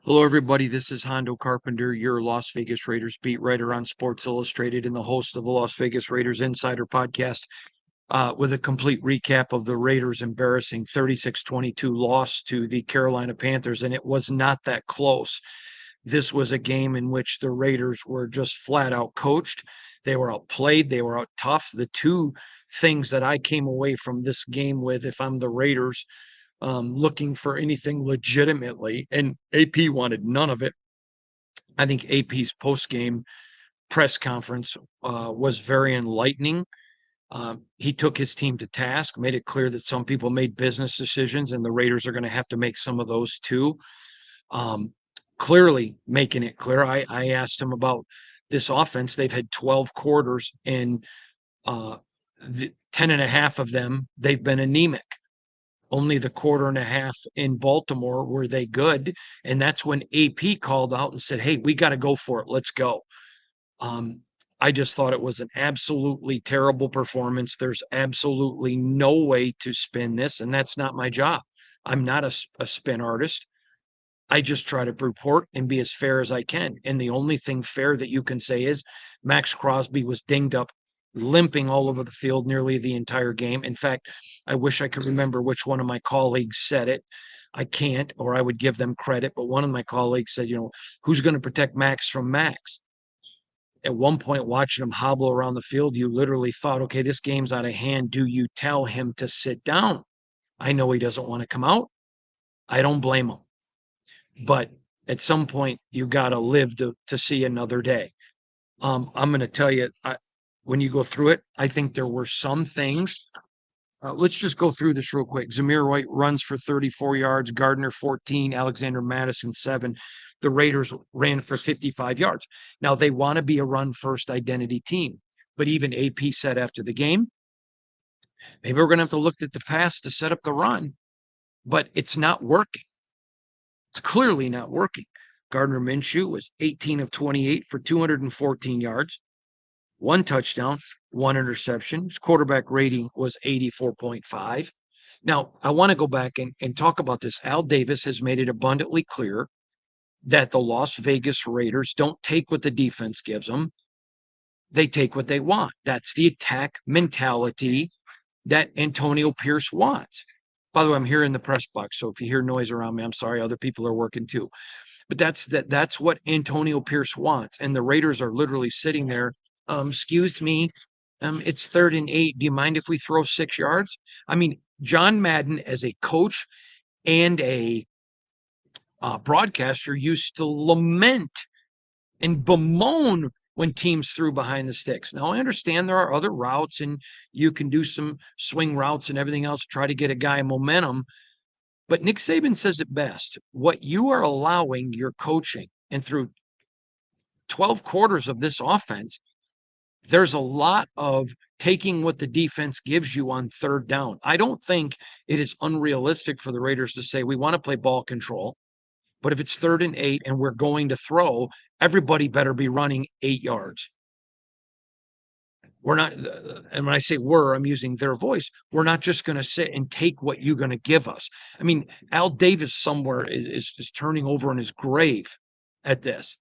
Hello, everybody. This is Hondo Carpenter, your Las Vegas Raiders beat writer on Sports Illustrated and the host of the Las Vegas Raiders Insider podcast, with a complete recap of the Raiders' embarrassing 36-22 loss to the Carolina Panthers. And it was not that close. This was a game in which the Raiders were just flat out coached. They were outplayed. They were out tough. The two things that I came away from this game with, if I'm the Raiders, looking for anything legitimately, and AP wanted none of it. I think AP's post-game press conference was very enlightening. He took his team to task, made it clear that some people made business decisions, and the Raiders are going to have to make some of those too. Clearly making it clear. I asked him about this offense. They've had 12 quarters, and 10 and a half of them, they've been anemic. Only the quarter and a half in Baltimore were they good. And that's when AP called out and said, "Hey, we got to go for it. Let's go." Um, I just thought it was an absolutely terrible performance. There's absolutely no way to spin this, and that's not my job. I'm not a spin artist. I just try to report and be as fair as I can. And the only thing fair that you can say is Max Crosby was dinged up, limping all over the field nearly the entire game. In fact, I wish I could remember which one of my colleagues said it. I can't, or I would give them credit. But one of my colleagues said, who's going to protect Max from Max? At one point, watching him hobble around the field, you literally thought, okay, this game's out of hand. Do you tell him to sit down? I know he doesn't want to come out. I don't blame him. But at some point, you got to live to see another day. I'm going to tell you, when you go through it, I think there were some things. Let's just go through this real quick. Zamir White runs for 34 yards, Gardner 14, Alexander Madison 7. The Raiders ran for 55 yards. Now, they want to be a run-first identity team. But even AP said after the game, maybe we're going to have to look at the pass to set up the run. But it's not working. It's clearly not working. Gardner Minshew was 18 of 28 for 214 yards, one touchdown, one interception. His quarterback rating was 84.5. Now, I want to go back and talk about this. Al Davis has made it abundantly clear that the Las Vegas Raiders don't take what the defense gives them. They take what they want. That's the attack mentality that Antonio Pierce wants. By the way, I'm here in the press box, so if you hear noise around me, I'm sorry. Other people are working too. But that's what Antonio Pierce wants. And the Raiders are literally sitting there. Excuse me. It's 3rd and 8. Do you mind if we throw 6 yards? I mean, John Madden, as a coach and a broadcaster, used to lament and bemoan when teams threw behind the sticks. Now, I understand there are other routes, and you can do some swing routes and everything else to try to get a guy momentum. But Nick Saban says it best. What you are allowing your coaching, and through 12 quarters of this offense, there's a lot of taking what the defense gives you on 3rd down. I don't think it is unrealistic for the Raiders to say we want to play ball control, but if it's 3rd and 8 and we're going to throw, everybody better be running 8 yards. We're not, and when I say we're, I'm using their voice. We're not just going to sit and take what you're going to give us. I mean, Al Davis somewhere is turning over in his grave at this.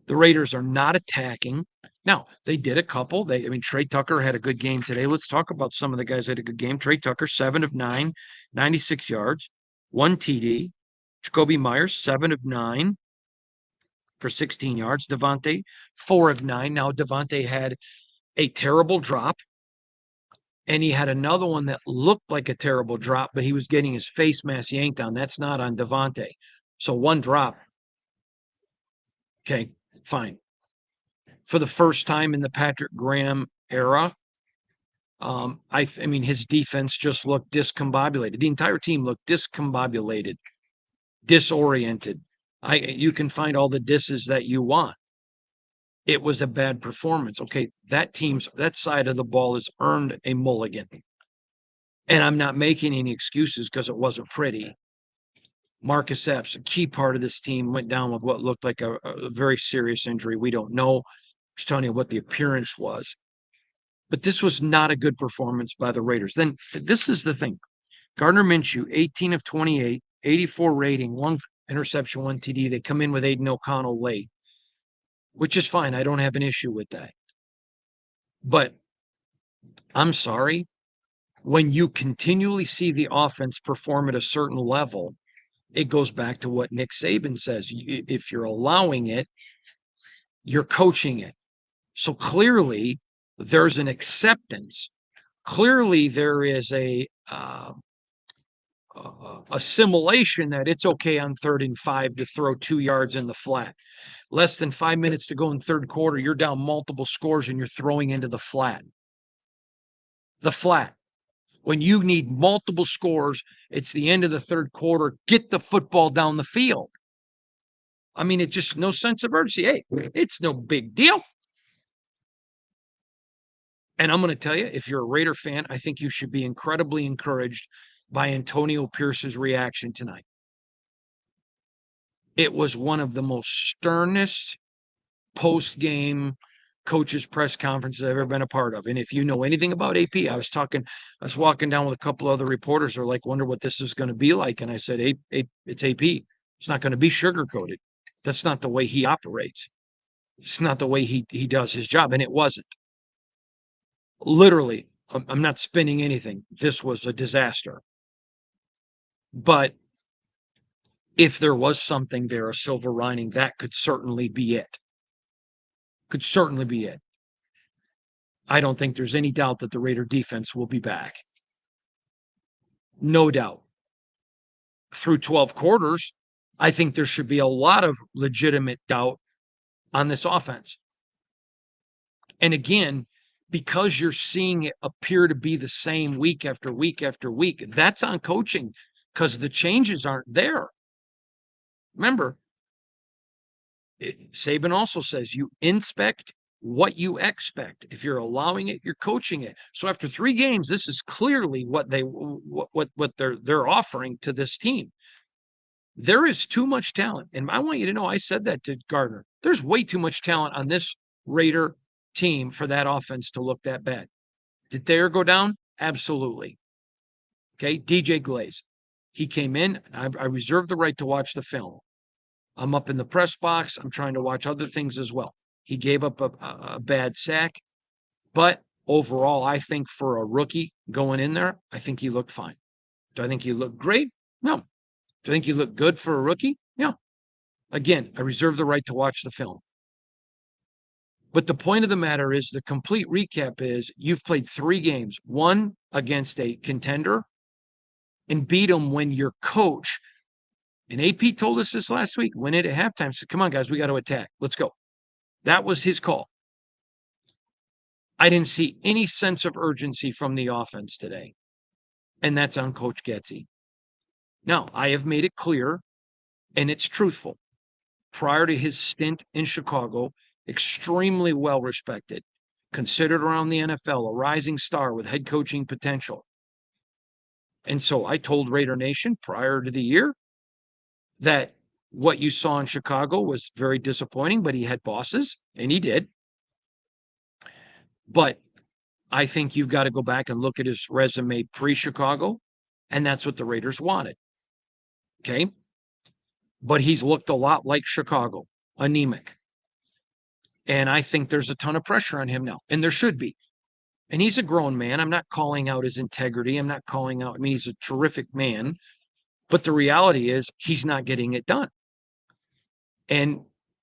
The Raiders are not attacking. Now, they did a couple. Trey Tucker had a good game today. Let's talk about some of the guys that had a good game. Trey Tucker, 7 of 9, 96 yards, 1 TD. Jacoby Myers, 7 of 9 for 16 yards. Devontae, 4 of 9. Now, Devontae had a terrible drop, and he had another one that looked like a terrible drop, but he was getting his face mask yanked on. That's not on Devontae. So one drop. Okay, fine. For the first time in the Patrick Graham era, his defense just looked discombobulated. The entire team looked discombobulated, disoriented. You can find all the disses that you want. It was a bad performance. Okay, that side of the ball has earned a mulligan. And I'm not making any excuses because it wasn't pretty. Marcus Epps, a key part of this team, went down with what looked like a very serious injury. We don't know. I was telling you what the appearance was. But this was not a good performance by the Raiders. Then this is the thing. Gardner Minshew, 18 of 28, 84 rating, interception, 1 TD. They come in with Aiden O'Connell late, which is fine. I don't have an issue with that. But I'm sorry, when you continually see the offense perform at a certain level, it goes back to what Nick Saban says. If you're allowing it, you're coaching it. So clearly, there's an acceptance. Clearly, there is a assimilation that it's okay on 3rd and 5 to throw 2 yards in the flat. Less than 5 minutes to go in third quarter, you're down multiple scores and you're throwing into the flat. The flat. When you need multiple scores, it's the end of the third quarter. Get the football down the field. I mean, it just no sense of urgency. Hey, it's no big deal. And I'm going to tell you, if you're a Raider fan, I think you should be incredibly encouraged by Antonio Pierce's reaction tonight. It was one of the most sternest post-game coaches press conferences I've ever been a part of. And if you know anything about AP, I was walking down with a couple other reporters who are like, wonder what this is going to be like. And I said, it's AP. It's not going to be sugar-coated. That's not the way he operates. It's not the way he does his job. And it wasn't. Literally, I'm not spinning anything. This was a disaster. But if there was something there, a silver lining, that could certainly be it. Could certainly be it. I don't think there's any doubt that the Raider defense will be back. No doubt. Through 12 quarters, I think there should be a lot of legitimate doubt on this offense. And again, because you're seeing it appear to be the same week after week after week, that's on coaching because the changes aren't there. Remember, Saban also says you inspect what you expect. If you're allowing it, you're coaching it. So after 3 games, this is clearly what they're offering to this team. There is too much talent. And I want you to know, I said that to Gardner. There's way too much talent on this Raider team for that offense to look that bad. Did Thayer go down? Absolutely. Okay, DJ Glaze. He came in. I reserved the right to watch the film. I'm up in the press box. I'm trying to watch other things as well. He gave up a bad sack. But overall, I think for a rookie going in there, I think he looked fine. Do I think he looked great? No. Do I think he looked good for a rookie? Yeah. Again, I reserve the right to watch the film. But the point of the matter is, the complete recap is you've played 3 games, one against a contender, and beat them when your coach, and AP told us this last week, went in at halftime, said, come on, guys, we got to attack. Let's go. That was his call. I didn't see any sense of urgency from the offense today. And that's on Coach Getsy. Now, I have made it clear, and it's truthful. Prior to his stint in Chicago, extremely well respected, considered around the NFL, a rising star with head coaching potential. And so I told Raider Nation prior to the year that what you saw in Chicago was very disappointing, but he had bosses, and he did. But I think you've got to go back and look at his resume pre-Chicago, and that's what the Raiders wanted. Okay? But he's looked a lot like Chicago, anemic. And I think there's a ton of pressure on him now, and there should be. And he's a grown man. I'm not calling out his integrity. I'm not calling out, I mean, he's a terrific man. But the reality is he's not getting it done. And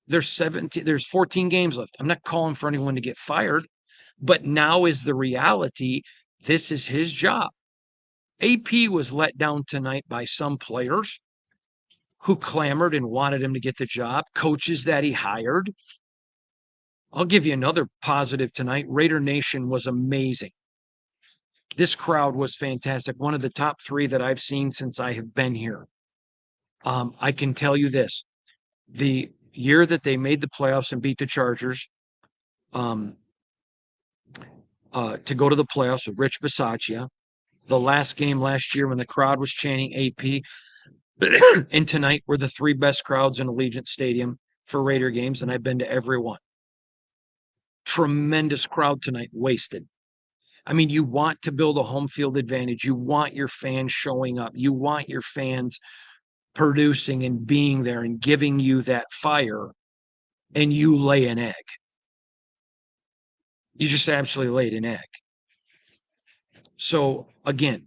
there's 14 games left. I'm not calling for anyone to get fired, but now is the reality. This is his job. AP was let down tonight by some players who clamored and wanted him to get the job, coaches that he hired. I'll give you another positive tonight. Raider Nation was amazing. This crowd was fantastic. One of the top 3 that I've seen since I have been here. I can tell you this. The year that they made the playoffs and beat the Chargers, to go to the playoffs with Rich Bisaccia, the last game last year when the crowd was chanting AP, and tonight were the 3 best crowds in Allegiant Stadium for Raider games, and I've been to every one. Tremendous crowd tonight, wasted. I mean, you want to build a home field advantage. You want your fans showing up. You want your fans producing and being there and giving you that fire, and you lay an egg. You just absolutely laid an egg. So again,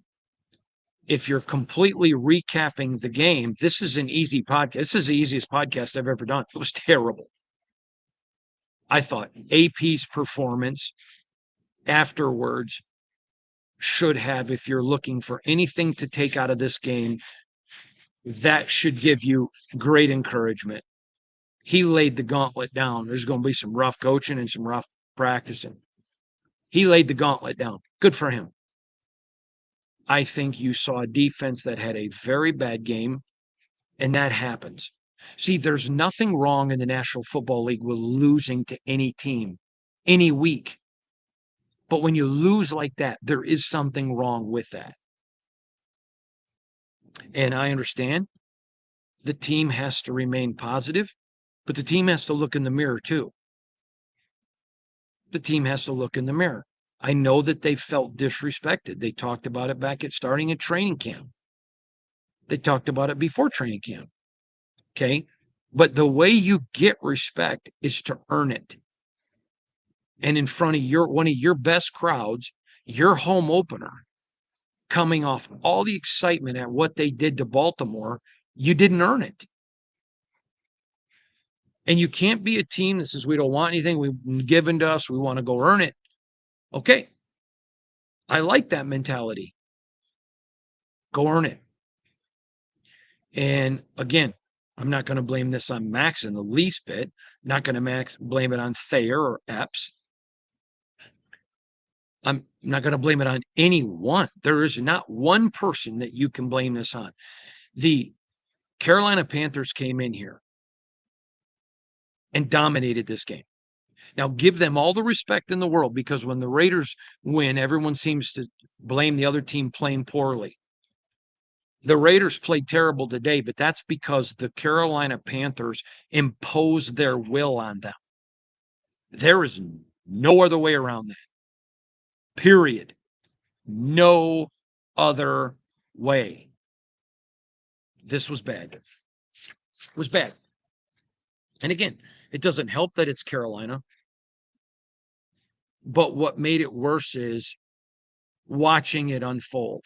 if you're completely recapping the game, this is an easy podcast. This is the easiest podcast I've ever done. It was terrible. I thought AP's performance afterwards should have, if you're looking for anything to take out of this game, that should give you great encouragement. He laid the gauntlet down. There's going to be some rough coaching and some rough practicing. He laid the gauntlet down. Good for him. I think you saw a defense that had a very bad game, and that happens. See, there's nothing wrong in the National Football League with losing to any team, any week. But when you lose like that, there is something wrong with that. And I understand the team has to remain positive, but the team has to look in the mirror too. The team has to look in the mirror. I know that they felt disrespected. They talked about it back at starting at training camp. They talked about it before training camp. Okay. But the way you get respect is to earn it. And in front of one of your best crowds, your home opener, coming off all the excitement at what they did to Baltimore, you didn't earn it. And you can't be a team that says, we don't want anything we've given to us, we want to go earn it. Okay. I like that mentality. Go earn it. And again, I'm not going to blame this on Max in the least bit. Not going to blame it on Thayer or Epps. I'm not going to blame it on anyone. There is not one person that you can blame this on. The Carolina Panthers came in here and dominated this game. Now, give them all the respect in the world, because when the Raiders win, everyone seems to blame the other team playing poorly. The Raiders played terrible today, but that's because the Carolina Panthers imposed their will on them. There is no other way around that. Period. No other way. This was bad. It was bad. And again, it doesn't help that it's Carolina. But what made it worse is watching it unfold.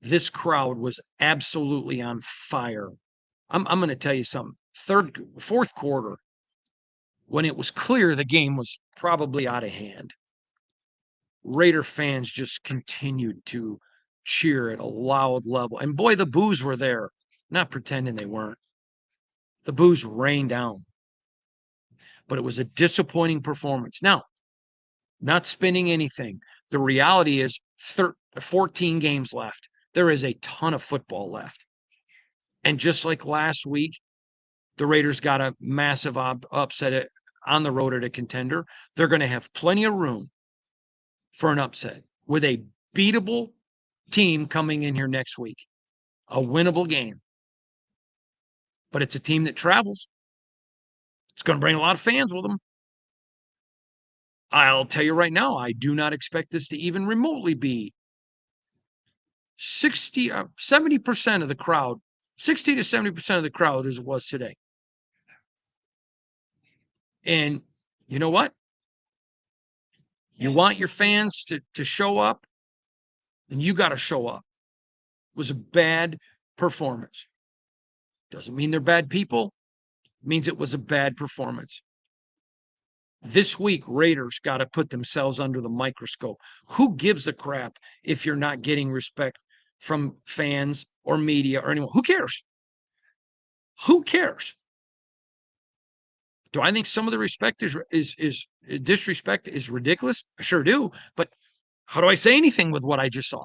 This crowd was absolutely on fire. I'm going to tell you something. Fourth quarter, when it was clear the game was probably out of hand, Raider fans just continued to cheer at a loud level. And boy, the boos were there. Not pretending they weren't. The boos rained down. But it was a disappointing performance. Now, not spinning anything. The reality is 14 games left. There is a ton of football left. And just like last week, the Raiders got a massive upset on the road at a contender. They're going to have plenty of room for an upset with a beatable team coming in here next week. A winnable game. But it's a team that travels. It's going to bring a lot of fans with them. I'll tell you right now, I do not expect this to even remotely be 70% of the crowd, 60 to 70% of the crowd as it was today. And you know what? You want your fans to show up, and you got to show up. It was a bad performance. Doesn't mean they're bad people. It means it was a bad performance. This week, Raiders got to put themselves under the microscope. Who gives a crap if you're not getting respect from fans or media or anyone? Who cares? Who cares? Do I think some of the respect is disrespect is ridiculous? I sure do. But how do I say anything with what I just saw?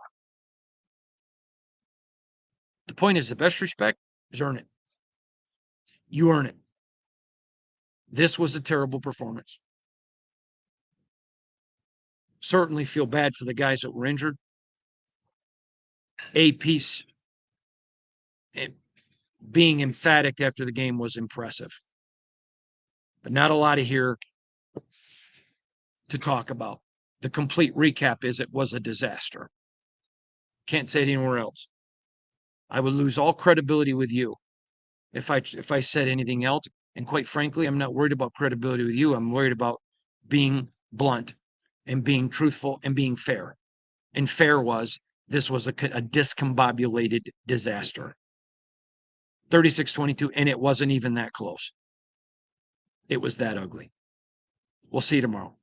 The point is, the best respect is earn it. You earn it. This was a terrible performance. Certainly feel bad for the guys that were injured. A piece being emphatic after the game was impressive. But not a lot of here to talk about. The complete recap is it was a disaster. Can't say it anywhere else. I would lose all credibility with you if I said anything else. And quite frankly, I'm not worried about credibility with you. I'm worried about being blunt and being truthful and being fair. And fair was this was a discombobulated disaster. 36-22, and it wasn't even that close. It was that ugly. We'll see you tomorrow.